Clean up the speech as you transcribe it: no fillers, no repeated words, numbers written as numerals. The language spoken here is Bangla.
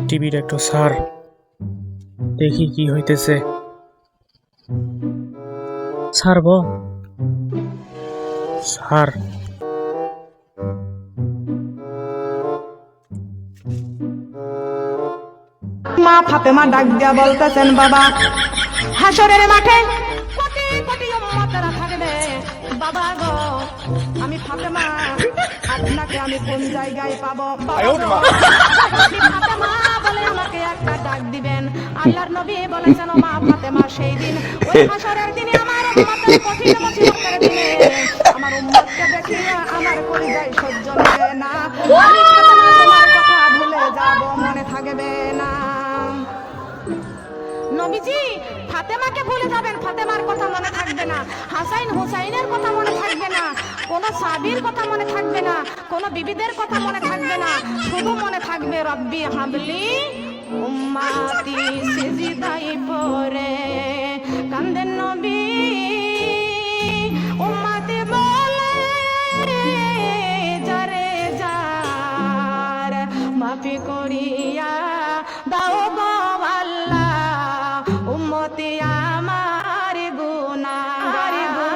টিভির একটু সার দেখি কি হইতেছে। ছাড়ব সার। মা ফাতেমা ডাক দিয়া বলতেছেন, বাবা হাসরের মাঠে কোটি কোটি উম্মতেরা থাকবে, বাবা গো আমি ফাতেমা আপনাকে আমি কোন জায়গায় পাবো? ফাতেমা বলে আমাকে একটা ডাক দিবেন। আল্লাহর নবী বলেছেন, ও মা ফাতেমা সেই দিন ওই হাসরের দিনে আমার উম্মতের কঠিন মুসিবতের দিনে আমার উম্মতকে দেখিয়ে আমার কলিজায় সহ্য হবে না, আমি ফাতেমা তোমার কথা ভুলে যাব, মনে থাকবে না। নবীজি ফাতেমাকে ভুলে যাবেন, ফাতেমার কথা মনে থাকবে না, হাসাইন হুসাইনের কথা মনে থাকবে না, কোন সাবির কথা মনে থাকবে না, কোন বিবিদের কথা মনে থাকবে না, শুধু মনে থাকবে রব্বি হাবলি উম্মাতি সিজদায় পড়ে কান্দেন নবী উম্মাতি বলে যারে যার মাফি করিয়া দাও গো আল্লাহ উম্মতি আমার গুনাহগার।